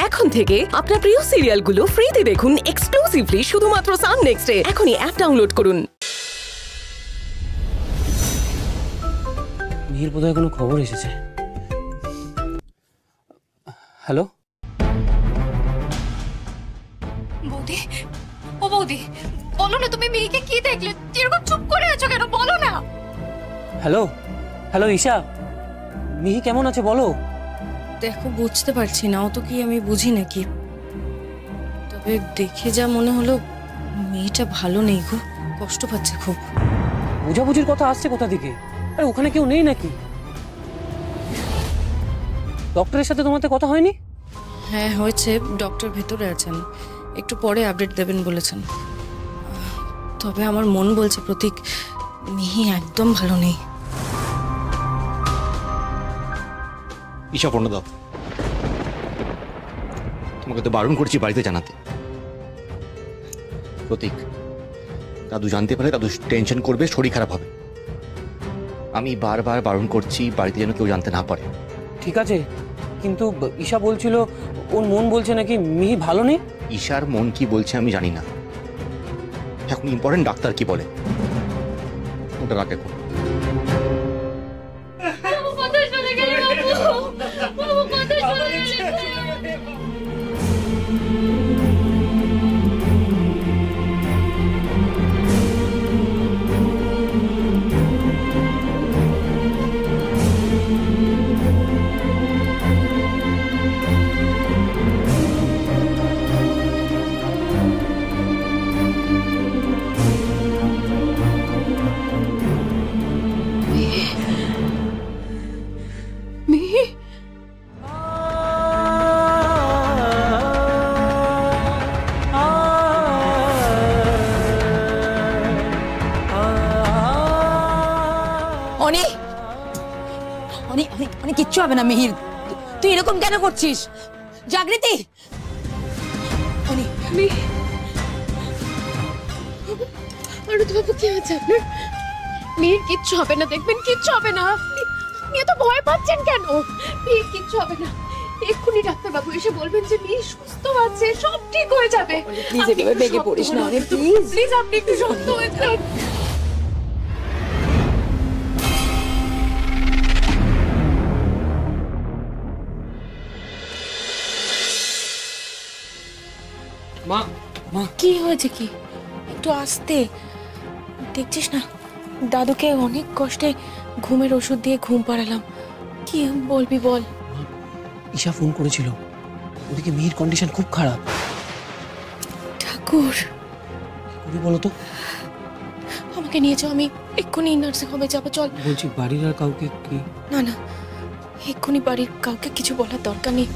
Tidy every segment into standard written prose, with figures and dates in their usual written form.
এখন থেকে আপনার প্রিয় সিরিয়ালগুলো ফ্রিতে দেখুন এক্সক্লুসিভলি শুধুমাত্র সান নেক্সটে। এখনই অ্যাপ ডাউনলোড করুন। মিহির বোধহয় কোনো খবর এসেছে। হ্যালো বৌদি, ও বৌদি, বলো না তুমি মিহিকে কি দেখলে? এরকম চুপ করে আছো কেন? বলো না। হ্যালো হ্যালো ঈশা, মিহি কেমন আছে বলো। দেখো বুঝতে পারছি না, অত কি আমি বুঝি নাকি, তবে দেখে যা মনে হলো মেয়েটা ভালো নেই গো, কষ্ট পাচ্ছে খুব। বুঝাবুঝির কথা আসছে কোথা থেকে? আরে ওখানে কেউ নেই নাকি? ডক্টরের সাথে তোমাদের কথা হয়নি? হ্যাঁ হয়েছে, ডক্টর ভেতরে আছেন, একটু পরে আপডেট দেবেন বলেছেন। তবে আমার মন বলছে প্রতীক, মিহি একদম ভালো নেই। ঈশা ফোন দাও, তোমাকে তো বারণ করছি বাড়িতে জানাতে। প্রতীক, দাদু জানতে পারে দাদু টেনশন করবে, শরীর খারাপ হবে। আমি বারবার বারণ করছি বাড়িতে যেন কেউ জানতে না পারে। ঠিক আছে, কিন্তু ঈশা বলছিল ওর মন বলছে নাকি মিহি ভালো নেই। ঈশার মন কি বলছে আমি জানি না, এখন ইম্পর্টেন্ট ডাক্তার কি বলে ওটা রাখ এখন। কিচ্ছু হবে না মিহির, তুই এরকম কেন করছিস? জাগৃতি, কি হয়েছে আপনার? মিহির কিচ্ছু হবে না, দেখবেন কিচ্ছু হবে না। আপনি এত ভয় পাচ্ছেন কেন? মিহির কিচ্ছু হবে না, এক্ষুনি ডাক্তারবাবু এসে বলবেন যে মিহির সুস্থ আছে, সব ঠিক হয়ে যাবে। প্লিজ এভাবে বেগে পড়িস না, প্লিজ আপনি একটু শক্ত হয়ে যান। মা, মা কি হয়েছে? কি একটু আস্তে, দেখছিস না দাদুকে অনেক কষ্টে ঘুমের ওষুধ দিয়ে ঘুম পাড়ালাম। কি বলবি বল। ঈশা ফোন করেছিল, ওদিকে মিহির কন্ডিশন খুব খারাপ। ঠাকুর, কি বলো তো? আমাকে নিয়ে যাও, আমি এক্ষুনি নার্সিং হোমে যাবো। চল। বলছি বাড়ির আর কাউকে কি? না না, এক্ষুনি বাড়ির কাউকে কিছু বলার দরকার নেই।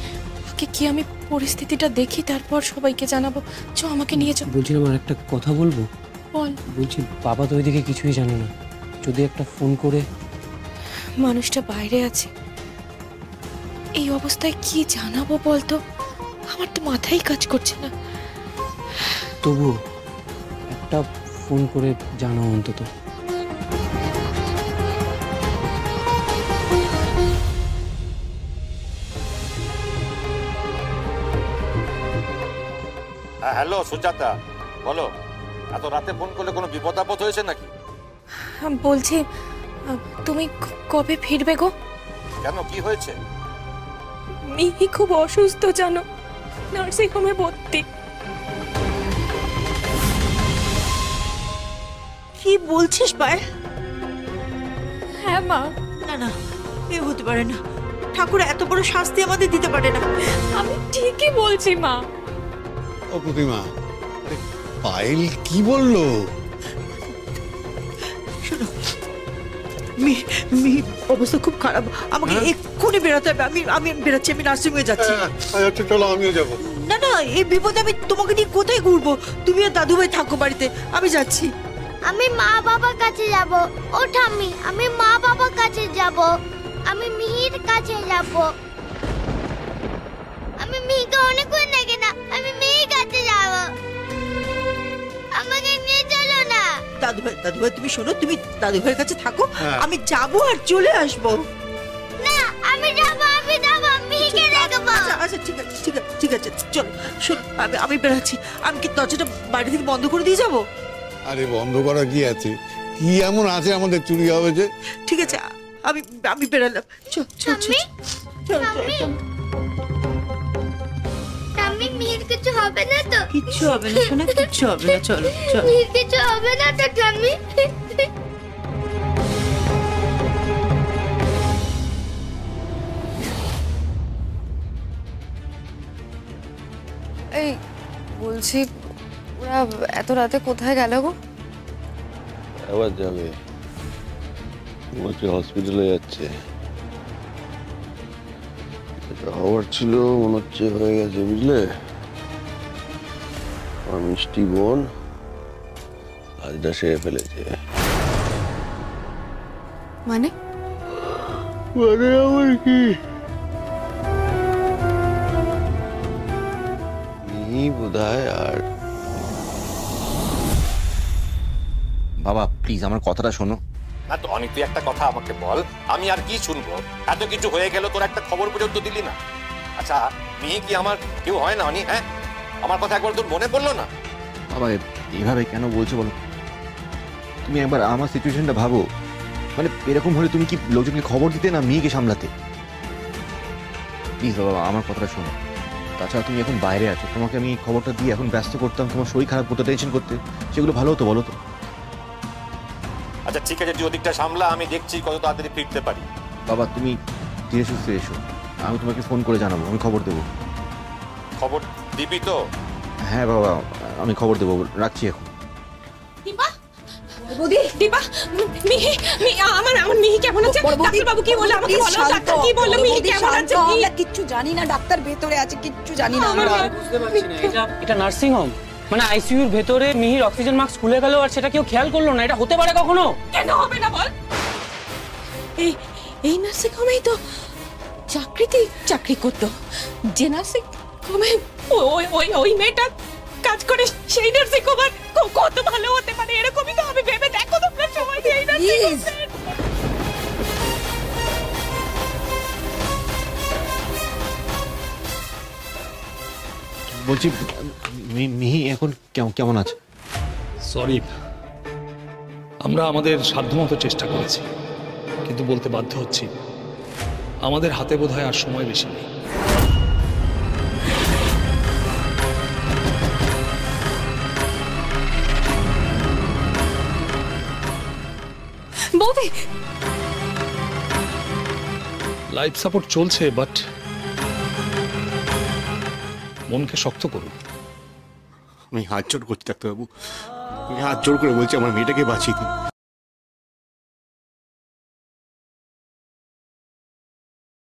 কি আমি পরিস্থিতিটা দেখি, তারপর সবাইকে জানাবো। চ, আমাকে নিয়ে যাও। বলছিলাম আর একটা কথা বলবো। বল। বলছি বাবা তো ওইদিকে কিছুই জানে না, যদি একটা ফোন করে। মানুষটা বাইরে আছে, এই অবস্থায় কি জানাবো বলতো? আমার তো মাথায় কাজ করছে না। তবু একটা ফোন করে জানাও অন্তত। হ্যালো সুজাতা, বলো। এত রাতে ফোন করলে কোনো বিপদ আপদ হয়েছে নাকি? বলছি তুমি কবে ফিরবে গো? কেন, কি হয়েছে? মিহি খুব অসুস্থ জানো, নার্সিং হোমে ভর্তি। কি বলছিস পায়েল? হ্যাঁ মা। না না, এ হতে পারে না, ঠাকুর এত বড় শাস্তি আমাদের দিতে পারে না। আমি ঠিকই বলছি মা। ও প্রতিমা, পায়েল কি বললো? শোনো, মিহির অবস্থা খুব খারাপ, আমাকে এক্ষুনি বেরোতে হবে। আমি বেরোচ্ছি, আমি নার্সিং হোমে যাচ্ছি। আচ্ছা চলো, আমিও যাবো। না না, এই বিপদে আমি তোমাকে নিয়ে কোথায় ঘুরবো? তুমি আর দাদু ভাই থাকো বাড়িতে, আমি যাচ্ছি। আমি মা বাবার কাছে যাব। ও ঠাম্মি, আমি মা বাবার কাছে যাব। আমি মিহির কাছে যাব। আমি মিহিকে অনেকক্ষণ দেখি না, আমি মিহির কাছে যাব। আমাকে নিয়ে চলো না। দাদু ভাই তুমি শোনো, তুমি দাদু ভাইয়ের কাছে থাকো, আমি যাবো আর চলে আসবো। না, আমি যাব, মিহিকে দেখবো। আচ্ছা ঠিক আছে। ঠিক আছে চল শোন, আমি বেরাচ্ছি। আমি কি দরজাটা বাড়ি থেকে বন্ধ করে দিয়ে যাবো? আরে বন্ধ করা কি আছে? কি এমন আছে আমাদের চুরি হবে যে? ঠিক আছে, আমি বেরালাম। চল চল চল চল চল। ঠাম্মি মিহির কিছু হবে না তো? কিচ্ছু হবে না শোনা, কিচ্ছু হবে না। চলো চল। মিহির কিছু হবে না তো ঠাম্মি? এই বলছি, ওরা এত রাতে কোথায় গেল গো? আবার যাবে, বলছে হসপিটালে যাচ্ছে। হওয়ার ছিল মনে হচ্ছে হয়ে গেছে, বুঝলে? আমার মিষ্টি বোন কাজটা সেরে ফেলেছে। মানে আমার কি বোধহয় আর বাবা প্লিজ আমার কথাটা শোনো। না তো অনেক, তুই একটা কথা আমাকে বল, আমি আর কি শুনবো? এত কিছু হয়ে গেল, তোর একটা খবর পর্যন্ত দিলি না। আচ্ছা মিহি কি আমার কেউ হয় না অনি? হ্যাঁ, আমার কথা একবার তোর মনে পড়লো না? বাবা এইভাবে কেন বলছো বলো? তুমি একবার আমার সিচুয়েশনটা ভাবো। মানে এরকম হলে তুমি কি লোকজনকে খবর দিতে না মেয়েকে সামলাতে? প্লিজ বাবা আমার কথাটা শোনো। তাছাড়া তুমি এখন বাইরে আছো, তোমাকে আমি খবরটা দিয়ে এখন ব্যস্ত করতাম, তোমার শরীর খারাপ করতে, টেনশন করতে, সেগুলো ভালো হতো বলো তো? আচ্ছা ঠিক আছে, তুই ওদিকটা সামলা, আমি দেখছি কত তাড়াতাড়ি ফিরতে পারি। বাবা তুমি ধীরে সুস্থে এসো, আমি তোমাকে ফোন করে জানাবো, আমি খবর দেবো। খবর দিবি তো? হ্যাঁ বাবা আমি খবর দেবো, রাখছি এখন। দীপা, মিহি আমার মিহি কেমন আছে? ডাক্তার বাবু কি বললো আমাকে বলো, ডাক্তার কি বললো মিহি কেমন আছে? আমরা কিচ্ছু জানি না, ডাক্তার ভেতরে আছে, কিচ্ছু জানি না আমরা। বুঝতে পারছি না, এটা নার্সিং হোম, মানে আইসিইউর ভেতরে মিহির অক্সিজেন মাস্ক খুলে গেল আর সেটা কেউ খেয়াল করলো না। এটা হতে পারে কখনো? কেন হবে না বল? এই নার্সিং হোমেই তো চাকরি করতো। যে নার্সিং হোমে ওই মেয়েটা কাজ করে, সেই নার্সিং হোম আর কত ভালো হতে পারে, এরকমই তো আমি ভেবে দেখো তোমরা সময় দিয়ে এই নার্সিং হোমে। বলছি মিহি এখন কেমন আছে? সরি, আমরা আমাদের সাধ্যমতো চেষ্টা করেছি, কিন্তু বলতে বাধ্য হচ্ছি আমাদের হাতে বোধহয় আর সময় বেশি নেই। বৌদি লাইফ সাপোর্ট চলছে, বাট মনকে শক্ত করুন। আমি হাত জোড় করছি ডাক্তারবাবু, আমি হাত জোড় করে বলছি আমার মেয়েটাকে বাঁচিয়ে দিন।